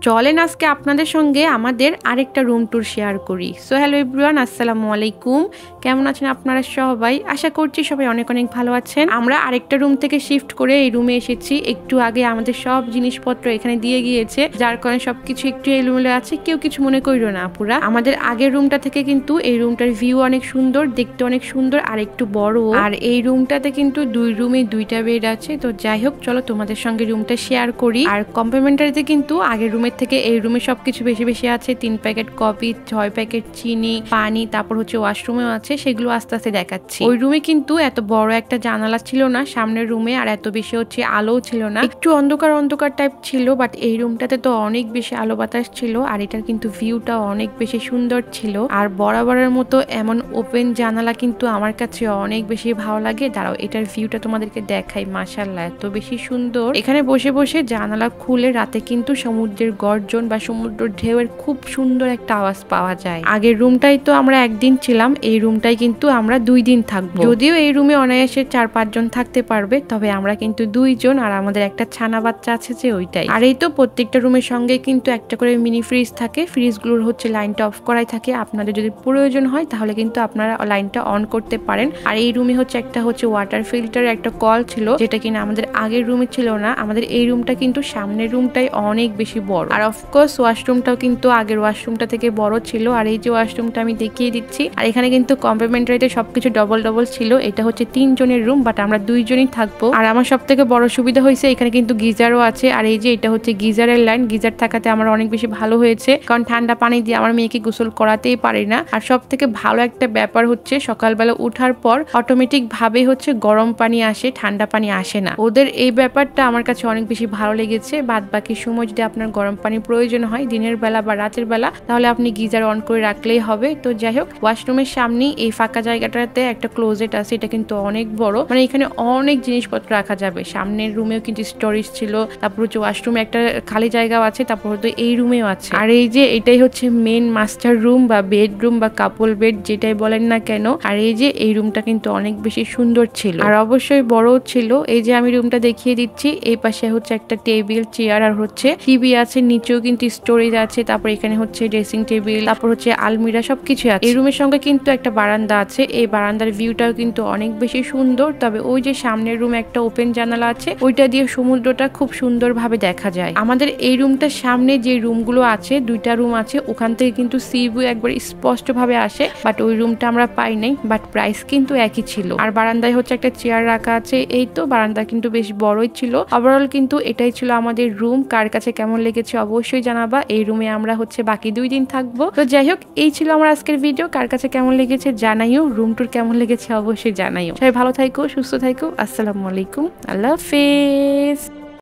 চলেন আজকে আপনাদের সঙ্গে আমাদের আরেকটা রুম ট্যুর শেয়ার করি। সো হ্যালো এভরিওয়ান, আসসালামু আলাইকুম। কেমন আছেন আপনারা সবাই? আশা করছি সবাই অনেক অনেক ভালো আছেন। আমরা আরেকটা রুম থেকে শিফট করে এই রুমে এসেছি। একটু আগে আমাদের সব জিনিসপত্র এখানে দিয়ে গিয়েছে, যার কারণে সবকিছু একটু এলোমেলো আছে। কেউ কিছু মনে করিল না আপুরা। আমাদের আগের রুমটা থেকে কিন্তু এই রুমটার ভিউ অনেক সুন্দর, দেখতে অনেক সুন্দর আর একটু বড়। আর এই রুমটাতে কিন্তু দুই রুমে দুইটা বেড আছে। তো যাই হোক, চলো তোমাদের সঙ্গে রুমটা শেয়ার করি। আর কমপ্লিমেন্টারিতে কিন্তু আগের রুমের থেকে এই রুমে সবকিছু বেশি বেশি আছে। 3 প্যাকেট কফি, 6 প্যাকেট চিনি, পানি, তারপর হচ্ছে ওয়াশরুমেও আছে। সেগুলো আস্তে আস্তে দেখাচ্ছি। ওই রুমে কিন্তু এত বড় একটা জানালা ছিল না সামনের রুমে, আর এত বেশি হচ্ছে আলো ছিল না, একটু অন্ধকার অন্ধকার টাইপ ছিল। বাট এই রুমটাতে তো অনেক বেশি আলো বাতাস ছিল, আর এটার কিন্তু ভিউটা অনেক বেশি সুন্দর ছিল। আর বরাবরের মতো এমন ওপেন জানালা কিন্তু আমার কাছে অনেক বেশি ভালো লাগে। দাঁড়াও, এটার ভিউটা তোমাদেরকে দেখাই। মাশাআল্লাহ, এত বেশি সুন্দর। এখানে বসে বসে জানালা খুলে রাতে কিন্তু সমুদ্রের গর্জন বা সমুদ্র ঢেউয়ের খুব সুন্দর একটা আওয়াজ পাওয়া যায়। আগের রুমটাই তো আমরা একদিন ছিলাম, এই রুমটাই কিন্তু আমরা 2 দিন থাকবো। যদিও এই রুমে অনায়াসে 4-5 জন থাকতে পারবে, তবে আমরা কিন্তু 2 জন, আর আমাদের একটা ছানা বাচ্চা আছে যে ওইটাই। আর এই তো প্রত্যেকটা রুমের সঙ্গে কিন্তু একটা করে মিনি ফ্রিজ থাকে। ফ্রিজগুলোর হচ্ছে লাইনটা অফ করাই থাকে। আপনাদের যদি প্রয়োজন হয় তাহলে কিন্তু আপনারা লাইনটা অন করতে পারেন। আর এই রুমে হচ্ছে একটা হচ্ছে ওয়াটার ফিল্টার একটা কল ছিল, যেটা কিনা আমাদের আগের রুমে ছিল না। আমাদের এই রুমটা কিন্তু সামনের রুমটাই অনেক বেশি বড়। আর অফকোর্স ওয়াশরুমটাও কিন্তু আগের ওয়াশরুমটা থেকে বড় ছিল। আর এই যে ওয়াশরুমটা আমি দেখিয়ে দিচ্ছি, আর এখানে কিন্তু কমপ্লিমেন্টারিতে সবকিছু ডবল ডবল ছিল। এটা হচ্ছে 3 জনের রুম, বাট আমরা 2 জনই থাকবো। আর আমার সব থেকে বড় সুবিধা হয়েছে এখানে কিন্তু গিজারও আছে। আর এই যে এটা হচ্ছে গিজারের লাইন। গিজার থাকাতে আমার অনেক বেশি ভালো হয়েছে, কারণ ঠান্ডা পানি দিয়ে আমার মেয়েকে গোসল করাতেই পারি না। আর সব থেকে ভালো একটা ব্যাপার হচ্ছে সকালবেলা উঠার পর অটোমেটিক ভাবে হচ্ছে গরম পানি আসে, ঠান্ডা পানি আসে না। ওদের এই ব্যাপারটা আমার কাছে অনেক বেশি ভালো লেগেছে। বাদ বাকি সময় যদি আপনার গরম পানি প্রয়োজন হয় দিনের বেলা বা রাতের বেলা, তাহলে আপনি গিজার অন করে রাখলেই হবে। তো যাই হোক, ওয়াশরুমের সামনে এই ফাঁকা জায়গাটাতে একটা ক্লোজেট আছে। এটা কিন্তু অনেক বড়, মানে এখানে অনেক জিনিসপত্র রাখা যাবে। সামনের রুমেও কিন্তু স্টোরেজ ছিল, তারপর হচ্ছে ওয়াশরুমে একটা খালি জায়গাও আছে, তারপর হয়তো এই রুমেও আছে। আর এই যে এটাই হচ্ছে মেন মাস্টার রুম বা বেডরুম বা কাপল বেড, যেটাই বলেন না কেন। আর এই যে এই রুমটা কিন্তু অনেক বেশি সুন্দর ছিল, আর অবশ্যই বড়ও ছিল। এই যে আমি রুমটা দেখিয়ে দিচ্ছি, এই পাশে হচ্ছে একটা টেবিল, চেয়ার, আর হচ্ছে টিভি আছে। নিচেও কিন্তু স্টোরেজ আছে। তারপর এখানে হচ্ছে ড্রেসিং টেবিল, তারপর হচ্ছে আলমিরা, সবকিছু আছে। এই রুমের সঙ্গে কিন্তু একটা বারান্দা আছে। এই বারান্দার ভিউটাও কিন্তু অনেক বেশি সুন্দর। তবে ওই যে সামনের রুমে একটা ওপেন জানালা আছে, ওইটা দিয়ে সমুদ্রটা খুব সুন্দর ভাবে দেখা যায়। আমাদের এই রুমটার সামনে যে রুমগুলো আছে, 2টা রুম আছে, ওখান থেকে কিন্তু সি ভিউ একবার স্পষ্ট ভাবে আসে। বাট ওই রুমটা আমরা পাই নাই, বাট প্রাইস কিন্তু একই ছিল। আর বারান্দায় হচ্ছে একটা চেয়ার রাখা আছে। এই তো বারান্দা কিন্তু বেশ বড়ই ছিল। ওভারঅল কিন্তু এটাই ছিল আমাদের রুম। কার কাছে কেমন লেগেছে অবশ্যই জানাবা। এই রুমে আমরা হচ্ছে বাকি 2 দিন থাকবো। তো যাই হোক, এই ছিল আমার আজকের ভিডিও। কার কাছে কেমন লেগেছে জানাইও, রুম টুর কেমন লেগেছে অবশ্যই জানাইও। সবাই ভালো থাকো, সুস্থ থাকো। আসসালামু আলাইকুম, আল্লাহ হাফেজ।